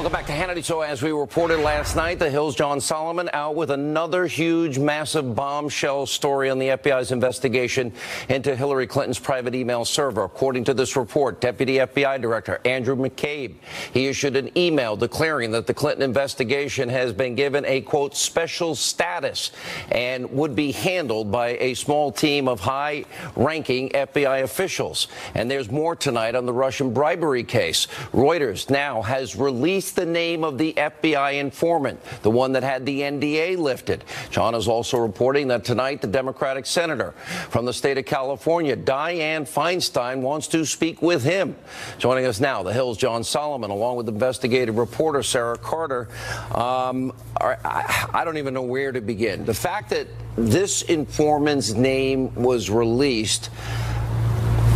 Welcome back to Hannity. So as we reported last night, the Hill's John Solomon out with another huge, massive bombshell story on the FBI's investigation into Hillary Clinton's private email server. According to this report, Deputy FBI Director Andrew McCabe, he issued an email declaring that the Clinton investigation has been given a, quote, special status and would be handled by a small team of high-ranking FBI officials. And there's more tonight on the Russian bribery case. Reuters now has released the name of the FBI informant, the one that had the NDA lifted. John is also reporting that tonight the Democratic senator from the state of California, Dianne Feinstein, wants to speak with him. Joining us now, the Hill's John Solomon, along with investigative reporter Sarah Carter. I don't even know where to begin. The fact that this informant's name was released,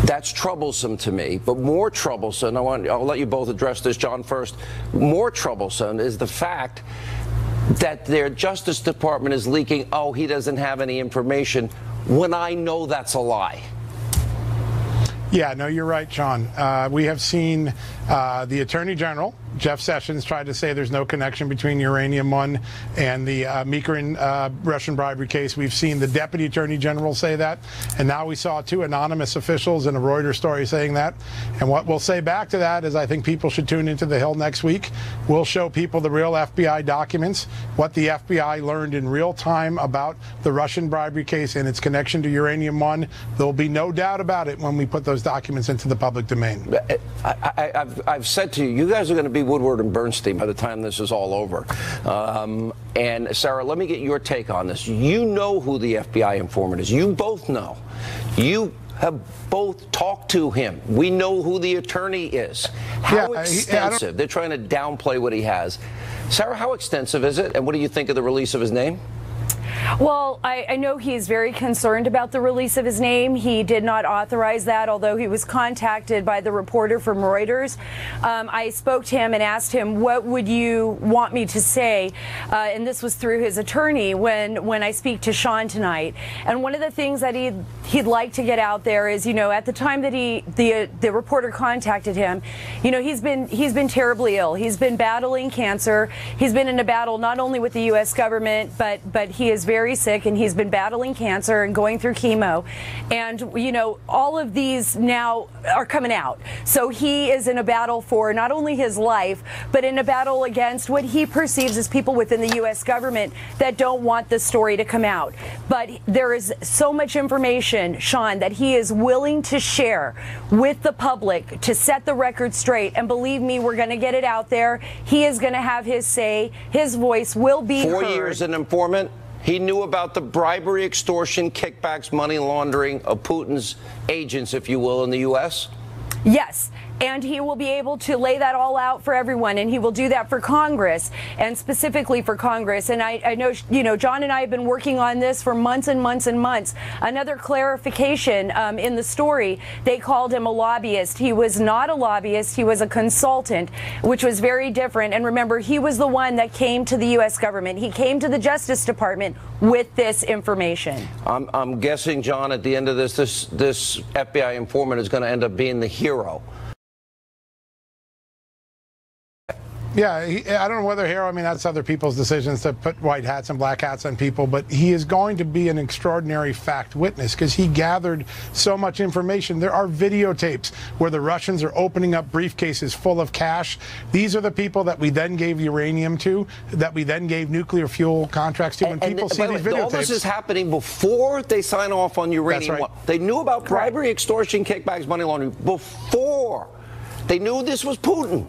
that's troublesome to me. But more troublesome, I'll let you both address this, John, first. More troublesome is the fact that their Justice Department is leaking, oh, he doesn't have any information, when I know that's a lie. Yeah, no, you're right, Sean. We have seen the Attorney General, Jeff Sessions, tried to say there's no connection between Uranium One and the Mikoyan Russian bribery case. We've seen the Deputy Attorney General say that, and now we saw two anonymous officials in a Reuters story saying that. And what we'll say back to that is I think people should tune into the Hill next week. We'll show people the real FBI documents, what the FBI learned in real time about the Russian bribery case and its connection to Uranium One. There'll be no doubt about it when we put those documents into the public domain. I've said to you, you guys are going to be Woodward and Bernstein by the time this is all over. And Sarah, let me get your take on this. You know who the FBI informant is. You both know. You have both talked to him. We know who the attorney is. How extensive? They're trying to downplay what he has. Sarah, how extensive is it? And what do you think of the release of his name? Well, I know he's very concerned about the release of his name. He did not authorize that, although he was contacted by the reporter from Reuters. I spoke to him and asked him, what would you want me to say? And this was through his attorney when I speak to Sean tonight. And one of the things that he'd like to get out there is, you know, at the time that the reporter contacted him, you know, he's been terribly ill. He's been battling cancer. He's been in a battle not only with the U.S. government, but he is very sick, and he's been battling cancer and going through chemo. And, you know, all of these now are coming out. So he is in a battle for not only his life, but in a battle against what he perceives as people within the U.S. government that don't want the story to come out. But there is so much information, Sean, that he is willing to share with the public to set the record straight. And believe me, we're going to get it out there. He is going to have his say. His voice will be heard. 4 years an informant. He knew about the bribery, extortion, kickbacks, money laundering of Putin's agents, if you will, in the U.S.? Yes. And he will be able to lay that all out for everyone, and he will do that for Congress, and specifically for Congress. And I know, you know, John and I have been working on this for months and months and months. Another clarification in the story, they called him a lobbyist. He was not a lobbyist. He was a consultant, which was very different. And remember, he was the one that came to the U.S. government. He came to the Justice Department with this information. I'm guessing, John, at the end of this FBI informant is going to end up being the hero. Yeah, I don't know whether hero, I mean, that's other people's decisions to put white hats and black hats on people, but he is going to be an extraordinary fact witness because he gathered so much information. There are videotapes where the Russians are opening up briefcases full of cash. These are the people that we then gave uranium to, that we then gave nuclear fuel contracts to. When people see these videotapes. All this is happening before they sign off on Uranium One. They knew about bribery, extortion, kickbacks, money laundering before. They knew this was Putin.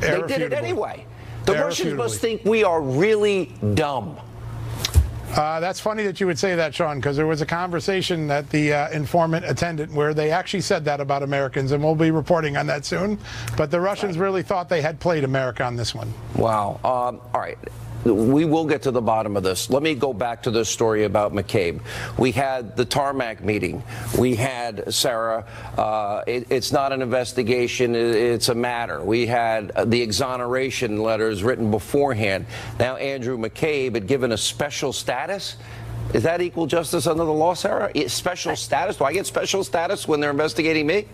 They did it anyway. The Russians must think we are really dumb. That's funny that you would say that, Sean, because there was a conversation that the informant attended where they actually said that about Americans, and we'll be reporting on that soon. But the Russians really thought they had played America on this one. Wow. All right. We will get to the bottom of this. Let me go back to this story about McCabe. We had the tarmac meeting. We had, Sarah, it's not an investigation, it's a matter. We had the exoneration letters written beforehand. Now Andrew McCabe had given a special status. Is that equal justice under the law, Sarah? Special status? Do I get special status when they're investigating me?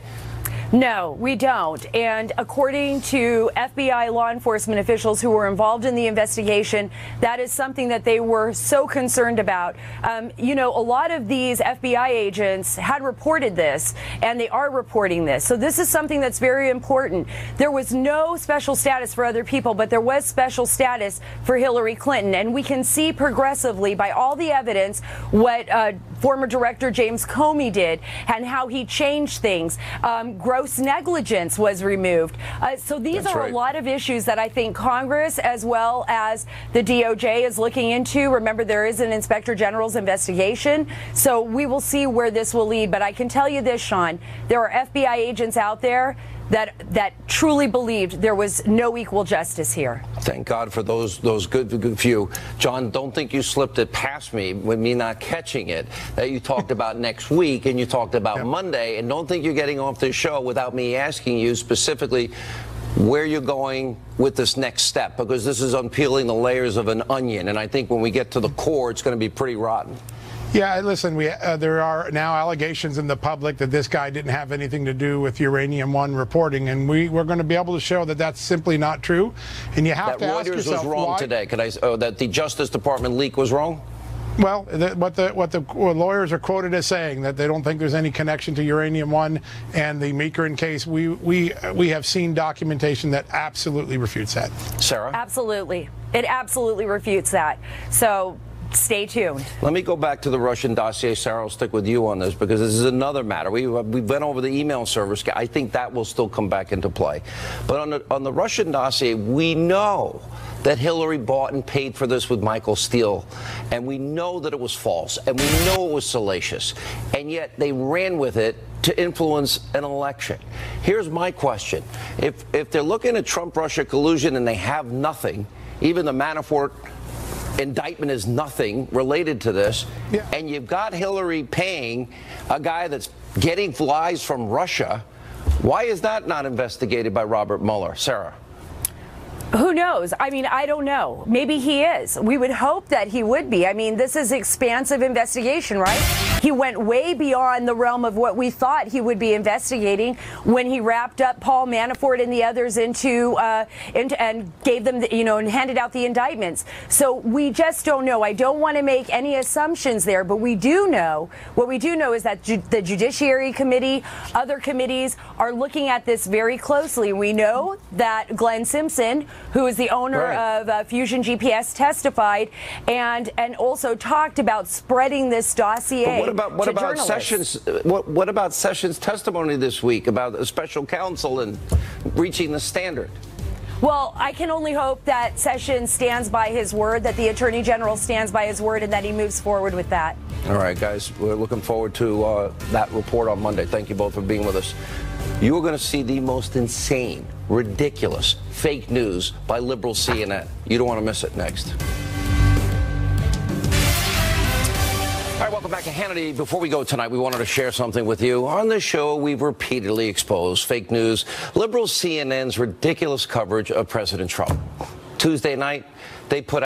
No, we don't. And according to FBI law enforcement officials who were involved in the investigation, that is something that they were so concerned about. You know, a lot of these FBI agents had reported this, and they are reporting this. So this is something that's very important. There was no special status for other people, but there was special status for Hillary Clinton. And we can see progressively by all the evidence what former Director James Comey did and how he changed things. Gross negligence was removed. So these are a lot of issues that I think Congress as well as the DOJ is looking into. Remember, there is an Inspector General's investigation. So we will see where this will lead. But I can tell you this, Sean, there are FBI agents out there that truly believed there was no equal justice here. Thank God for those good few. John, don't think you slipped it past me with me not catching it, that you talked about next week and you talked about Monday, and don't think you're getting off this show without me asking you specifically where you're going with this next step, because this is unpeeling the layers of an onion, and I think when we get to the core, it's going to be pretty rotten. Yeah, listen, there are now allegations in the public that this guy didn't have anything to do with Uranium One reporting, and we're going to be able to show that that's simply not true. And you have to ask yourself Reuters was wrong why today. That the Justice Department leak was wrong? Well, what the lawyers are quoted as saying, that they don't think there's any connection to Uranium One and the Meekerin case. We have seen documentation that absolutely refutes that. Sarah? Absolutely. It absolutely refutes that. So stay tuned. Let me go back to the Russian dossier. Sarah, I'll stick with you on this because this is another matter. We went over the email servers. I think that will still come back into play. But on the Russian dossier, we know that Hillary bought and paid for this with Michael Steele, and we know that it was false, and we know it was salacious, and yet they ran with it to influence an election. Here's my question. If they're looking at Trump-Russia collusion and they have nothing, even the Manafort indictment is nothing related to this, and you've got Hillary paying a guy that's getting lies from Russia, why is that not investigated by Robert Mueller? Sarah? Who knows? I mean, I don't know. Maybe he is. We would hope that he would be. I mean, this is expansive investigation, right? He went way beyond the realm of what we thought he would be investigating when he wrapped up Paul Manafort and the others into and gave them, and handed out the indictments. So we just don't know. I don't want to make any assumptions there, but we do know. What we do know is that the Judiciary Committee, other committees are looking at this very closely. We know that Glenn Simpson, who is the owner of Fusion GPS, testified and also talked about spreading this dossier. But what about Sessions? What about Sessions' testimony this week about a special counsel and reaching the standard? Well, I can only hope that Sessions stands by his word, that the Attorney General stands by his word, and that he moves forward with that. All right, guys, we're looking forward to that report on Monday. Thank you both for being with us. You are going to see the most insane, ridiculous fake news by liberal CNN. You don't want to miss it. Next. All right, welcome back to Hannity. Before we go tonight, we wanted to share something with you. On this show, we've repeatedly exposed fake news, liberal CNN's ridiculous coverage of President Trump. Tuesday night, they put